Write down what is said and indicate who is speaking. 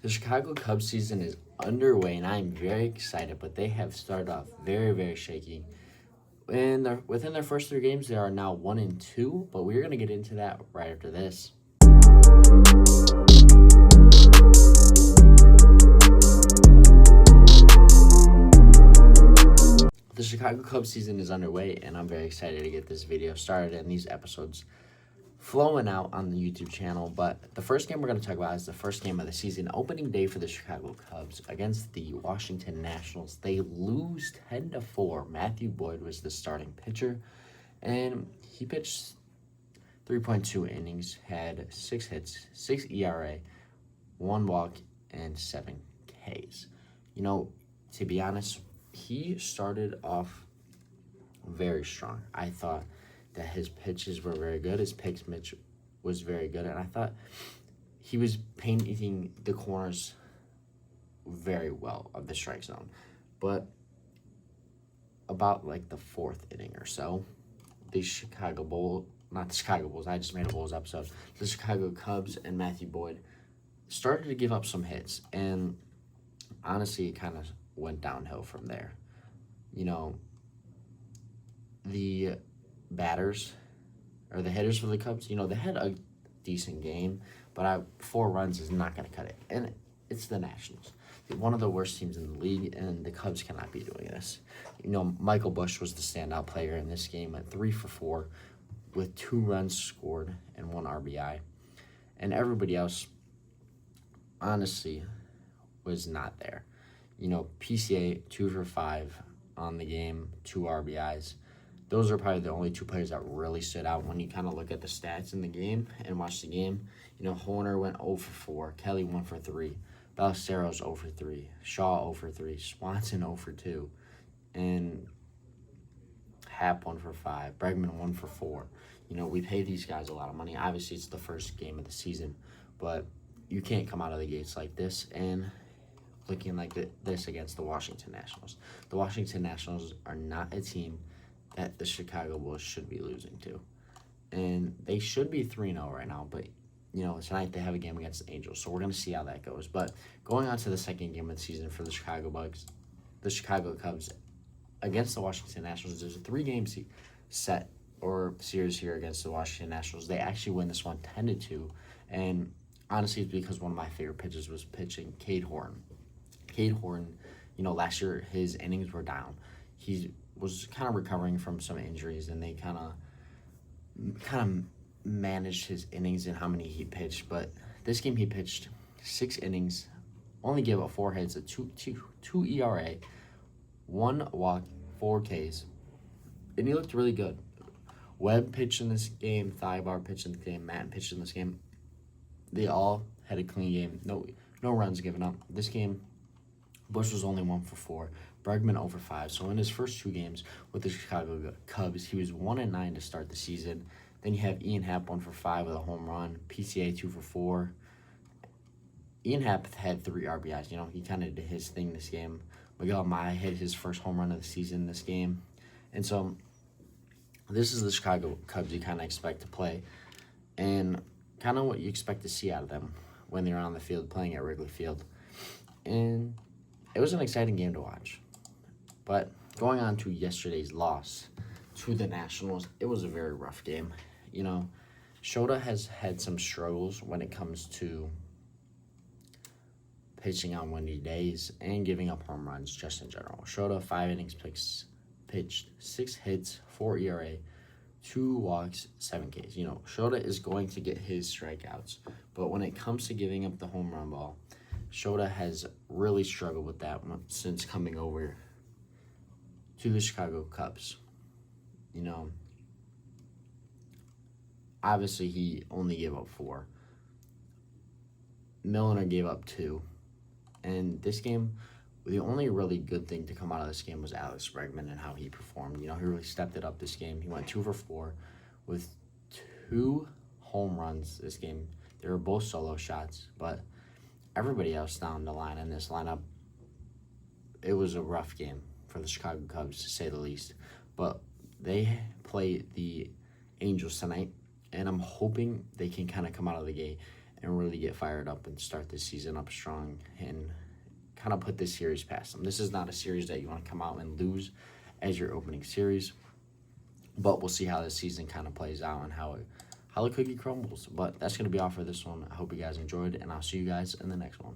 Speaker 1: The Chicago Cubs season is underway, and I'm very excited, but they have started off very, very shaky. Within their first 3 games, they are now 1-2, but we're going to get into that right after this. The Chicago Cubs season is underway, and I'm very excited to get this video started and these episodes flowing out on the YouTube channel. But the first game we're going to talk about is the first game of the season, opening day for the Chicago Cubs against the Washington Nationals. They lose 10-4. Matthew Boyd was the starting pitcher, and he pitched 3.2 innings, had 6 hits, 6 ERA, 1 walk, and 7 Ks. To be honest, he started off very strong. I thought that his pitches were very good. His pitch was very good, and I thought he was painting the corners very well of the strike zone. But about the 4th inning or so, the Chicago Bulls, not the Chicago Bulls, I just made a Bulls episode, the Chicago Cubs and Matthew Boyd started to give up some hits, and honestly, it kind of went downhill from there. The batters or the hitters for the Cubs, they had a decent game, but 4 runs is not going to cut it. And it's the Nationals, one of the worst teams in the league, and the Cubs cannot be doing this. Michael Busch was the standout player in this game at 3 for 4 with 2 runs scored and 1 RBI. And everybody else, honestly, was not there. PCA, 2 for 5 on the game, 2 RBIs. Those are probably the only 2 players that really stood out when you kind of look at the stats in the game and watch the game. Horner went 0 for 4, Kelly 1 for 3, Ballesteros 0 for 3, Shaw 0 for 3, Swanson 0 for 2, and Happ 1 for 5, Bregman 1 for 4. We pay these guys a lot of money. Obviously, it's the first game of the season, but you can't come out of the gates like this and looking like this against the Washington Nationals. The Washington Nationals are not a team that the Chicago Bulls should be losing to. And they should be 3-0 right now, but, tonight they have a game against the Angels, so we're going to see how that goes. But going on to the second game of the season for the Chicago Cubs against the Washington Nationals, there's a 3-game set or series here against the Washington Nationals. They actually win this one 10-2, and honestly, it's because one of my favorite pitchers was pitching, Cade Horn. Cade Horn, last year his innings were down. He was kind of recovering from some injuries, and they kind of managed his innings and how many he pitched. But this game he pitched 6 innings, only gave up 4 hits, a 2 ERA, 1 walk, 4 Ks, and he looked really good. Webb pitched in this game, Thibaut pitched in the game, Matt pitched in this game. They all had a clean game, no runs given up. This game, Busch was only 1 for 4. Bregman 0 for 5. So in his first 2 games with the Chicago Cubs, he was 1-9 to start the season. Then you have Ian Happ 1 for 5 with a home run. PCA 2 for 4. Ian Happ had 3 RBIs. He kind of did his thing this game. Miguel Maya hit his first home run of the season this game. And so this is the Chicago Cubs you kind of expect to play, and kind of what you expect to see out of them when they're on the field playing at Wrigley Field. And it was an exciting game to watch. But going on to yesterday's loss to the Nationals, it was a very rough game. Shota has had some struggles when it comes to pitching on windy days and giving up home runs just in general. Shota, 5 innings pitched, 6 hits, 4 ERA, 2 walks, 7 Ks. Shota is going to get his strikeouts, but when it comes to giving up the home run ball, Shota has really struggled with that since coming over to the Chicago Cubs. Obviously he only gave up 4. Milner gave up 2. And this game, the only really good thing to come out of this game was Alex Bregman and how he performed. He really stepped it up this game. He went 2 for 4 with 2 home runs this game. They were both solo shots, but everybody else down the line in this lineup, it was a rough game for the Chicago Cubs, to say the least. But they play the Angels tonight, and I'm hoping they can kind of come out of the gate and really get fired up and start this season up strong and kind of put this series past them. This is not a series that you want to come out and lose as your opening series, but we'll see how this season kind of plays out and how the cookie crumbles. But that's going to be all for this one. I hope you guys enjoyed, and I'll see you guys in the next one.